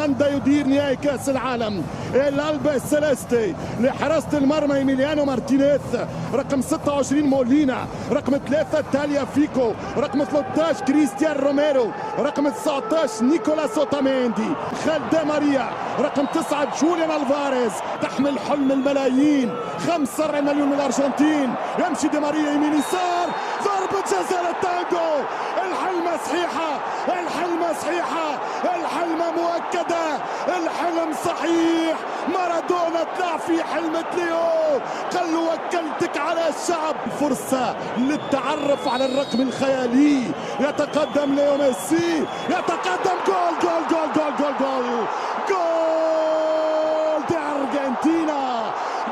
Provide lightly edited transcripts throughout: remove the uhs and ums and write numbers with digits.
هولندا يدير نهائي كاس العالم. الالبا السلستي لحراسه المرمى ايميليانو مارتينيز، رقم 26 مولينا، رقم 3 تاليا فيكو، رقم 13 كريستيان روميرو، رقم 19 نيكولاس اوتاميندي، خالد دي ماريا، رقم 9 جوليان الفاريز. تحمل حلم الملايين، 45 مليون من الارجنتين. يمشي دي ماريا يمين يسار، ضربة جزاء للتانجو. الحلمة صحيحة، الحلمة صحيحة، الحلمة مؤكدة، الحلم صحيح. مارادونا طلع في حلمة ليو، قال له وكلتك على الشعب. فرصة للتعرف على الرقم الخيالي. يتقدم ليو ميسي، يتقدم. جول جول جول جول جول جول جول دي أرجنتينا،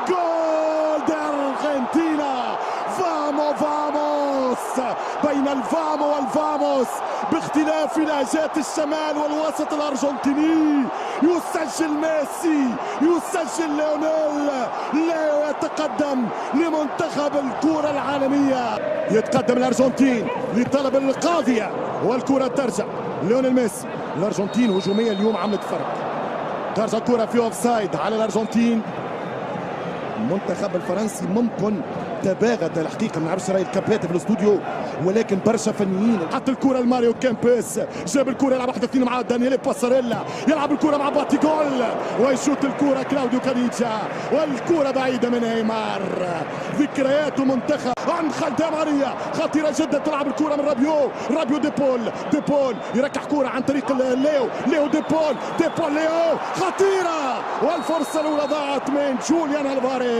جول دي أرجنتينا. فامو فاموس، بين الفامو والفاموس باختلاف لهجات الشمال والوسط الأرجنتيني. يسجل ميسي، يسجل ليونيل. ليو يتقدم لمنتخب الكرة العالمية. يتقدم الأرجنتين لطلب القاضية والكرة ترجع. ليونيل ميسي. الأرجنتين هجومية اليوم عملت فرق. ترجع الكرة في اوفسايد على الأرجنتين. المنتخب الفرنسي ممكن تباغت الحقيقه، ما نعرفش راي الكابات في الاستوديو، ولكن برشا فنيين. حط الكره لماريو كامبيس، جاب الكره يلعب 1-2 مع دانييل باساريلا، يلعب الكره مع باتي جول، ويشوط الكره كلاوديو كانيتشا، والكره بعيده من ايمار. ذكريات منتخب عند خالد دي ماريا خطيره جدا. تلعب الكره من رابيو ديبول يركح كره عن طريق ليو ديبول ليو خطيره، والفرصه الاولى ضاعت من جوليان الفاريز.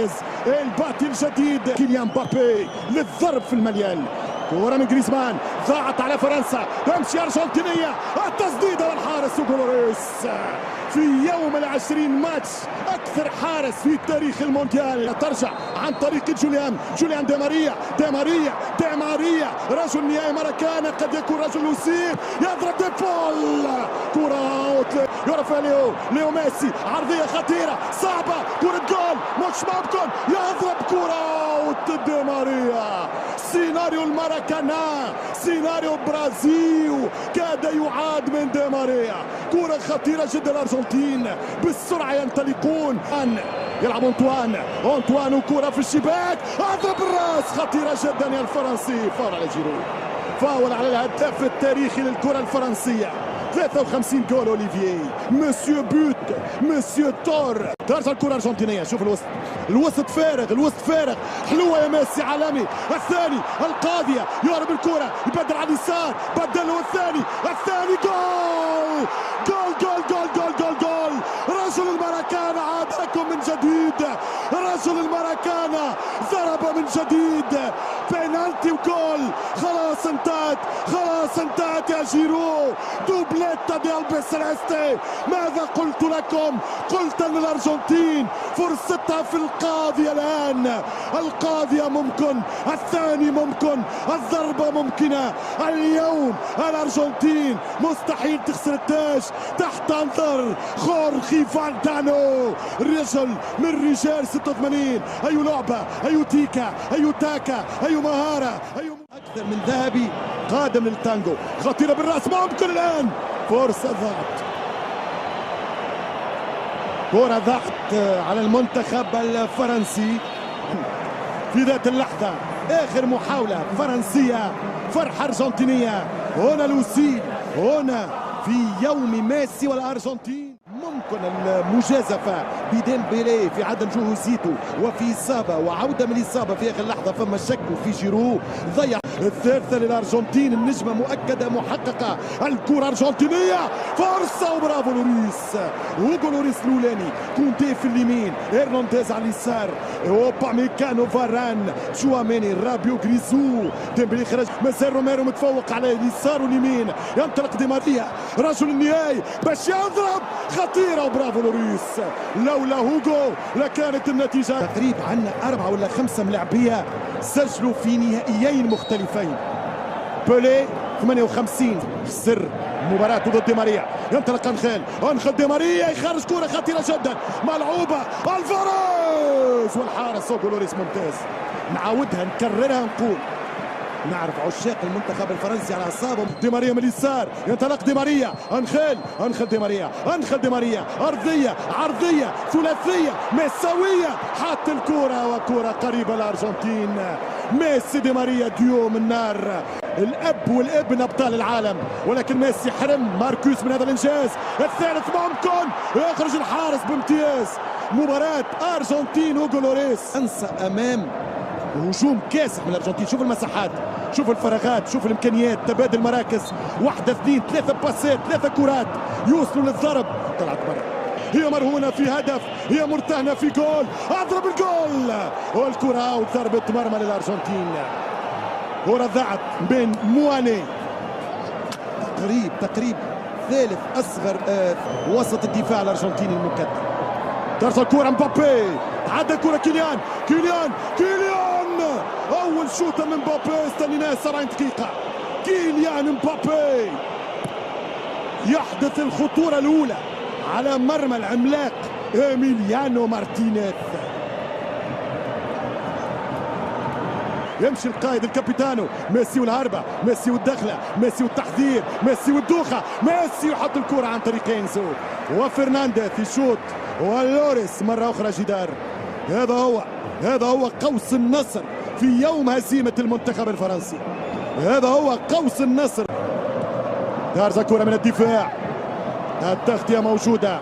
الباتي الجديد كيليان مبابي للضرب في المليان. كرة من جريزمان ضاعت على فرنسا، تمشي أرجنتينية، التسديدة والحارس هوغو لوريس. في يوم ال20 ماتش أكثر حارس في تاريخ المونديال. ترجع عن طريق جوليان دي ماريا، رجل نهائي ماراكانا، قد يكون رجل يصيب، يضرب ديبول، كرة يرفع ليو ميسي، عرضية خطيرة صعبة، كرة جول مش ممكن، يضرب كرة دي ماريا. سيناريو الماراكانا، سيناريو برازيل كاد يعاد من دي ماريا. كرة خطيرة جدا. الأرجنتين بالسرعة ينطلقون. يلعب أنطوان وكرة في الشباك، أضرب الراس، خطيرة جدا يا الفرنسي. فاول على جيرو، فاول على الهداف التاريخي للكرة الفرنسية. 53 جول اوليفييه، مسيو بوت، مسيو تور. ترجع الكره الارجنتينيه، شوف الوسط فارغ، حلوه يا ميسي عالمي. الثاني القاضيه، يهرب الكره، يبدل على اليسار، بدله الثاني جول جول جول جول جول جول جول. رجل الماراكانا عاد لكم من جديد، رجل الماراكانا ضرب من جديد، بينالتي وجول. خلاص انتهت يا جيرو. دوبليتا دي البي سيليستي. ماذا قلت لكم؟ قلت ان الارجنتين فرصتها في القاضية الان. القاضية ممكن، الثاني ممكن، الضربة ممكنة. اليوم الارجنتين مستحيل تخسر التاج تحت انظر خورخي فالدانو، رجل من رجال 86. اي لعبة، اي تيكا، اي تاكا، اي مهارة، اي اكثر من ذهبي قادم للتانجو. خطيرة بالراس، ممكن الان، فرصة ضاعت، كرة ضاعت على المنتخب الفرنسي في ذات اللحظة. آخر محاولة فرنسية، فرحة أرجنتينية. هنا لوسيل، هنا في يوم ميسي والأرجنتين. ممكن المجازفة بديمبيلي في عدم جهوزيته وفي إصابة وعودة من الإصابة في آخر لحظة. فما شك في جيرو، ضيع الثالثة للأرجنتين. النجمة مؤكدة محققة. الكرة أرجنتينية، فرصة وبرافو لوريس. هوغو لوريس الأولاني، كونتي في اليمين، هرنانديز على اليسار، اوبا ميكانو فاران، شواميني، رابيو، غريزو، ديمبلي خرج، مازال روميرو متفوق على اليسار واليمين. ينطلق دي ماريا رجل النهائي باش يضرب، خطيرة وبرافو لوريس. لولا هوغو لكانت النتيجة. تقريبا عندنا 4 ولا 5 ملاعبية سجلوا في نهائيين مختلفين. بولي 58 خسر مباراة ضد دي ماريا. ينطلق انخل دي ماريا، يخرج كرة خطيرة جدا ملعوبة، الفاريز والحارس هوغو لوريس ممتاز. نعاودها نكررها نقول نعرف عشاق المنتخب الفرنسي على اعصابهم. دي ماريا من اليسار، ينطلق دي ماريا، انخل دي ماريا، عرضيه ثلاثيه مأساويه، حط الكره وكره قريبه الارجنتين. ميسي دي ماريا ديو من نار، الاب والابن ابطال العالم، ولكن ميسي حرم ماركوس من هذا الانجاز. الثالث ممكن يخرج الحارس بامتياز. مباراة ارجنتين هوغو لوريس انسى امام هجوم كاسح من الارجنتين. شوف المساحات، شوف الفراغات، شوف الامكانيات، تبادل مراكز، واحدة اثنين ثلاثة باسات، ثلاثة كرات يوصلوا للضرب. طلعت برا، هي مرهونة في هدف، هي مرتهنة في جول، اضرب الجول والكرة اوت، ضربة مرمى للارجنتين. كرة ضاعت بين مواني، تقريب ثالث اصغر وسط الدفاع الارجنتيني المكتل. ترسل كرة مبابي، عدى كرة كيليان، اول شوطة من مبابي استنيناه 70 دقيقة. كيليان مبابي يحدث الخطورة الأولى على مرمى العملاق إيميليانو مارتينيز. يمشي القائد الكابيتانو، ميسي والهربة، ميسي والدخلة، ميسي والتحذير، ميسي والدوخة، ميسي يحط الكرة عن طريق إنزو وفرنانديز يشوط، ولوريس مرة أخرى جدار. هذا هو قوس النصر في يوم هزيمة المنتخب الفرنسي. هذا هو قوس النصر. يرجع كرة من الدفاع، التغطية موجودة،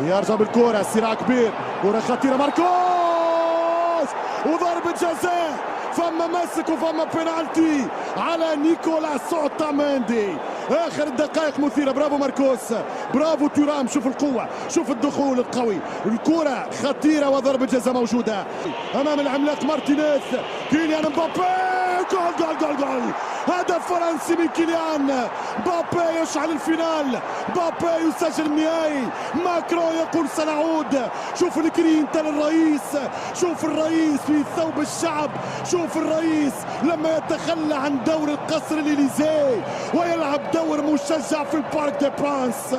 يرجع بالكرة، صراع كبير، كرة خطيرة، ماركوس وضربة جزاء. فما مسك وفما بينالتي على نيكولاس اوتاميندي. اخر الدقائق مثيره، برافو ماركوس، برافو تورام. شوف القوه، شوف الدخول القوي، الكره خطيره وضربه جزاء موجوده امام العملاق مارتينيز. كيليان مبابي، جول هدف فرنسي من كيليان مبابي، يشعل الفينال، مبابي يسجل النهائي. ماكرون يقول سنعود. شوف الكرينتا للرئيس، شوف الرئيس في ثوب الشعب، شوف الرئيس لما يتخلى عن دور القصر الإليزي ويلعب دور مشجع في البارك دي برانس.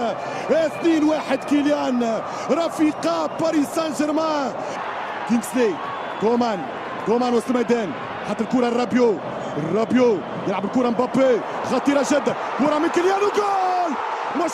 2-1 كيليان، رفيقا باريس سان جيرمان. كينغسلي، كومان وسط الميدان، حط الكرة الرابيو يلعب الكرة مبابي، خطيرة جدا، كرة من كيليان وجول. مش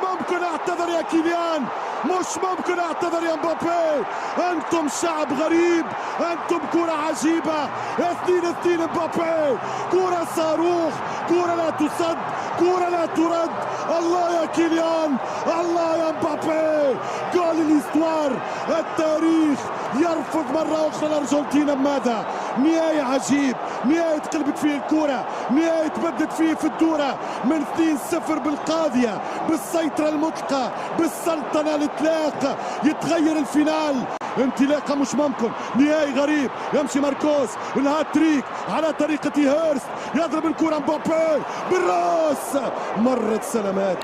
ممكن اعتذر يا كيليان، مش ممكن اعتذر يا مبابي. انتم شعب غريب، انتم كرة عجيبة. 2-2 مبابي، كرة صاروخ، كرة لا تصد، كرة لا ترد. الله يا كيليان، الله يا مبابي، جول الاستوار. التاريخ يرفض مرة أخرى الأرجنتين. بماذا؟ نهاية عجيب، نهاية تقلبت فيه الكرة، نهاية تبدت فيه في الدورة من 2-0 بالقاضية، بالسيطرة المطلقة، بالسلطنة الإطلاق. يتغير الفينال، انطلاقة مش ممكن، نهائي غريب. يمشي ماركوس، الهاتريك على طريقة هيرست، يضرب الكرة مبابي بالراس. مرت سلامات.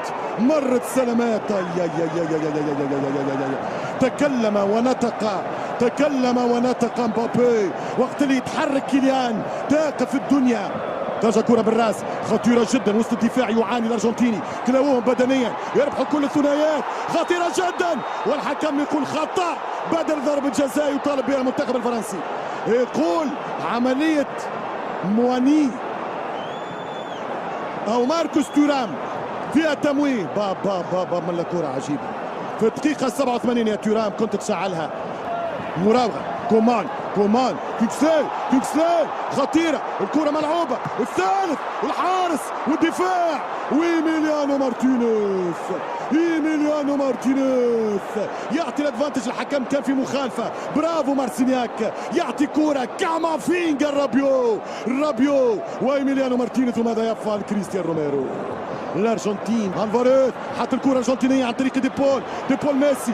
تكلم ونطق مبابي وقت اللي يتحرك كيليان تقف الدنيا. ترجع كرة بالراس خطيرة جدا، وسط الدفاع يعاني الارجنتيني، كلاوهم بدنيا، يربحوا كل الثنائيات، خطيرة جدا، والحكم يقول خطأ بدل ضربة جزاء يطالب بها المنتخب الفرنسي. يقول عملية مواني او ماركوس تورام فيها تمويه. باب من الكرة عجيبة في الدقيقة 87 يا تورام، كنت تشعلها. مراوغة، كومان كيكسلي خطيرة، الكرة ملعوبة، الثالث، الحارس والدفاع، وإيميليانو مارتينيز يعطي الادفانتج. الحكم كان في مخالفة، برافو مارسينياك، يعطي كرة كامافينجا رابيو وإيميليانو مارتينيز. وماذا يفعل كريستيان روميرو؟ الارجنتين الفاريز حط الكرة الارجنتينية عن طريق ديبول، ميسي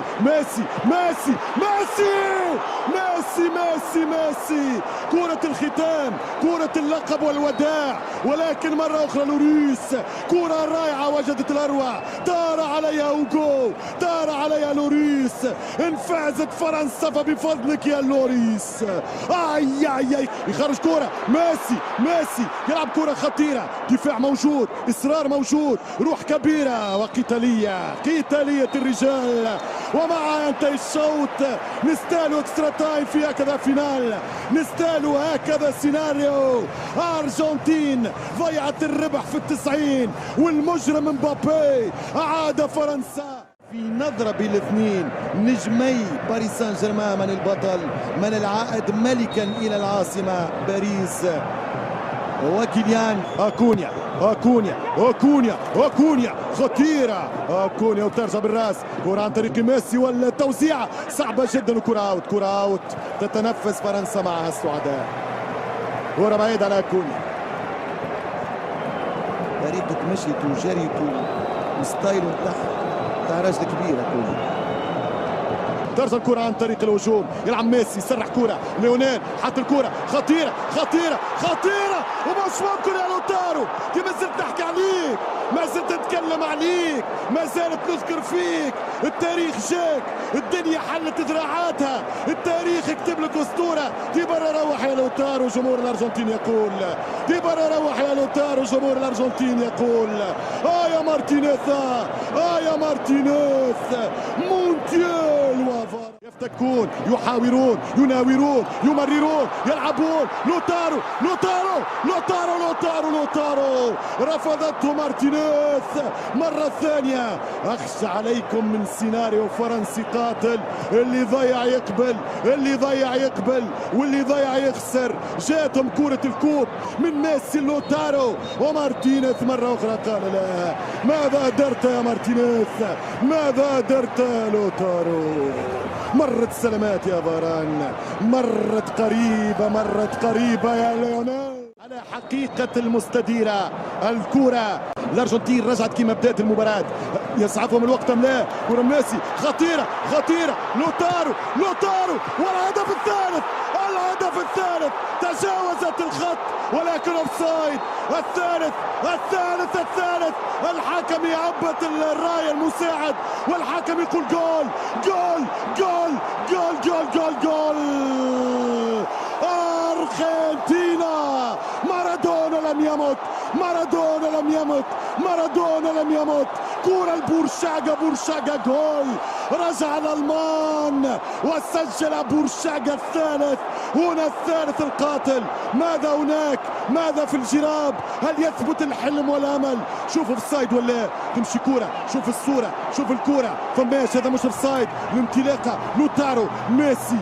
كرة الختام، كرة اللقب والوداع. ولكن مرة أخرى لوريس، كرة رائعة وجدت الاروع، طار عليها اوغو، طار عليها لوريس، انفازت فرنسا فبفضلك يا لوريس. اي اي اي، يخرج كرة ميسي يلعب كرة خطيرة، دفاع موجود، اصرار موجود، روح كبيرة وقتالية الرجال. ومع ينتهي الشوط نستاهلوا اكسترا تايم في هكذا فينال، نستاهلوا هكذا سيناريو. ارجنتين ضيعت الربح في ال90 والمجرم مبابي اعاد فرنسا. في نظرة بين الاثنين نجمي باريس سان جيرمان، من البطل، من العائد ملكا الى العاصمة باريس، وكيليان أكونيا خطيرة، أكونيا وترجع بالراس، كرة عن طريق ميسي والتوزيعة صعبة جدا، وكرة اوت تتنفس فرنسا معها السعداء. كرة بعيد على أكونيا، طريقة مشيته وجريته وستايله تاع راجل كبير أكونيا. ترجع الكرة عن طريق الهجوم، يلعب ميسي، يسرح كرة ليونيل، حط الكرة خطيرة ومش ممكن يا لوتارو، كي ما زلت نحكي عليك، ما زلت نتكلم عليك، ما زالت نذكر فيك. التاريخ جاك، الدنيا حلت ذراعاتها، التاريخ يكتب لك اسطوره. دي برا روح يا لوتارو، جمهور الارجنتين يقول دي برا روح يا لوتارو، جمهور الارجنتين يقول يا مارتينيز مونديال وفار. يفتكون، يحاورون، يناورون، يمررون، يلعبون. لوتارو رفضته مارتينيز مرة ثانية. أخشى عليكم من سيناريو فرنسي قاتل، اللي ضيع يقبل واللي ضيع يخسر. جاتهم كرة الكوب من ميسي لوتارو، ومارتينيز مرة أخرى قال لا. ماذا درت يا مارتينيز؟ ماذا درت يا لوتارو؟ مرت سلامات يا فاران، مرت قريبة يا ليونيل. على حقيقة المستديرة الكرة، الأرجنتين رجعت كما بدأت المباراة، يسعفهم الوقت أم لا؟ كرة ميسي خطيرة لوتارو والهدف الثالث تجاوزت الخط ولكن اوفسايد. الثالث الحكم يعبط الراية المساعد والحكم يقول جول. أرجنتينا، مارادونا لم يمت. كرة البورشاغا جول. رجع الألمان وسجل بورشاغا الثالث، هنا الثالث القاتل. ماذا هناك؟ ماذا في الجراب؟ هل يثبت الحلم والامل؟ شوف اوفسايد ولا تمشي كرة، شوف الصورة، شوف الكرة، فماش هذا مش اوفسايد. الانطلاقة لوتارو، ميسي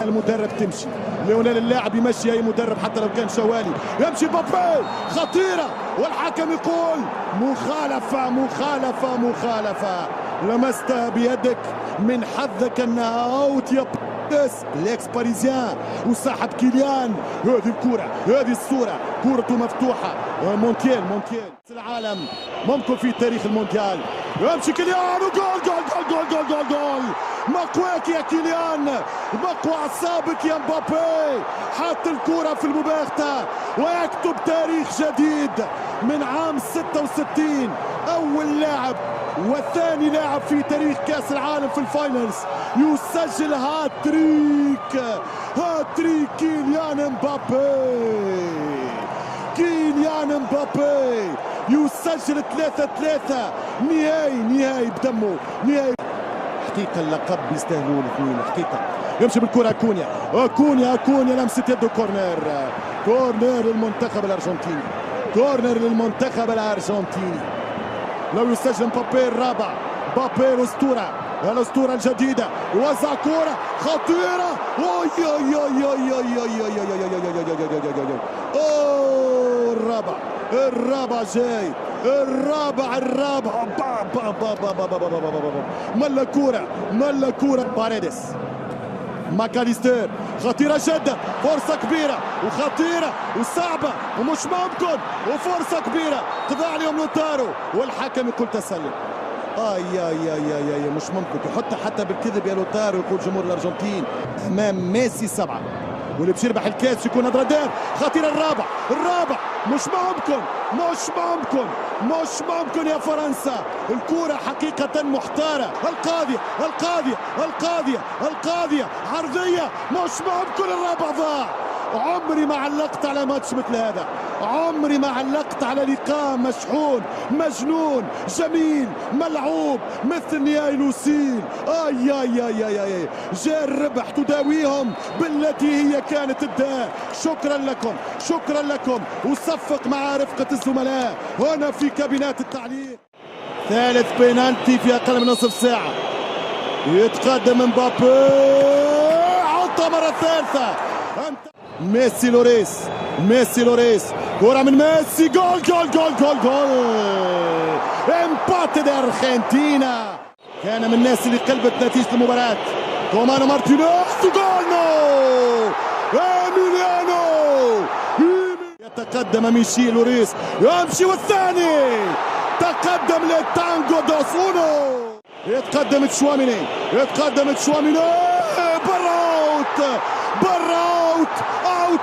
المدرب تمشي، ليونيل اللاعب يمشي اي مدرب حتى لو كان شوالي، يمشي بابي خطيرة والحكم يقول مخالفة. لمست بيدك، من حظك انها اوت يا الاكس باريزيان وصاحب كيليان. هذه الكرة، هذه الصورة، كرته مفتوحة. مونتيال العالم ممكن في تاريخ المونديال. يمشي كيليان وجول. مقواك يا كيليان، مقوى اعصابك يا مبابي. حط الكرة في المباغتة ويكتب تاريخ جديد. من عام 66 اول لاعب وثاني لاعب في تاريخ كأس العالم في الفاينلز يسجل هاتريك كيليان مبابي يسجل 3-3 نهائي بدمه، نهائي. حقيقة اللقب يستاهلوا الاثنين حقيقة. يمشي بالكرة أكونيا لمسة يده، كورنر للمنتخب الأرجنتيني. لو يسجل مبابي الرابع، مبابي الأسطورة الجديدة، وزع كرة خطيرة. الرابع جاي، الرابع ملا كرة باريدس، ماكاليستر خطيرة جدا، فرصة كبيرة وخطيرة وصعبة ومش ممكن، وفرصة كبيرة قضى عليهم لوتارو والحكم يقول تسلل. مش ممكن تحط حتى بالكذب يا لوتارو، يقول جمهور الأرجنتين. أمام ميسي 7 واللي باش يربح الكاس يكون أدرادير. خطير الرابع مش ممكن يا فرنسا. الكرة حقيقة محتارة. القاضية عرضية مش ممكن. الرابع ضاع. عمري ما علقت على ماتش مثل هذا، عمري ما علقت على لقاء مشحون مجنون جميل ملعوب مثل نهائي لوسيل. اي جاء الربح تداويهم بالتي هي كانت الداء. شكرا لكم وصفق مع رفقة الزملاء هنا في كابينات التعليق. ثالث بينالتي في اقل من نصف ساعة. يتقدم مبابي، عطى مرة ثالثة. ميسي لوريس كرة من ميسي. جول امباتي دي ارجنتينا. كان من الناس اللي قلبت نتيجة المباراة. تومانو مارتينيز إيميليانو يتقدم ميشيل لوريس يمشي والثاني. تقدم للتانجو دوسونو. يتقدم تشواميني براوت اوت.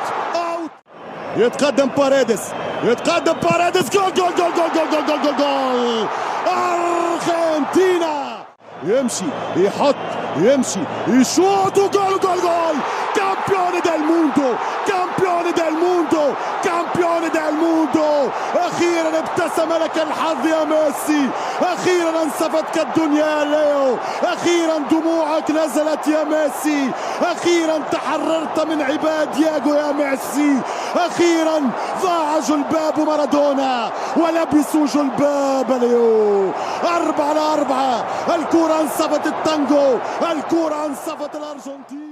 يتقدم باريدس جول ارجنتينا. يمشي يحط يشوط وجول كامبيون دال موندو. اخيرا ابتسم لك الحظ يا ميسي، اخيرا انصفتك الدنيا ليو، اخيرا دموعك نزلت يا ميسي، اخيرا تحررت من عباد دياغو يا ميسي، اخيرا ضاع جلباب مارادونا ولبسوا جلباب ليو. 4-4. الكرة انصفت التانجو، الكرة انصفت الارجنتين.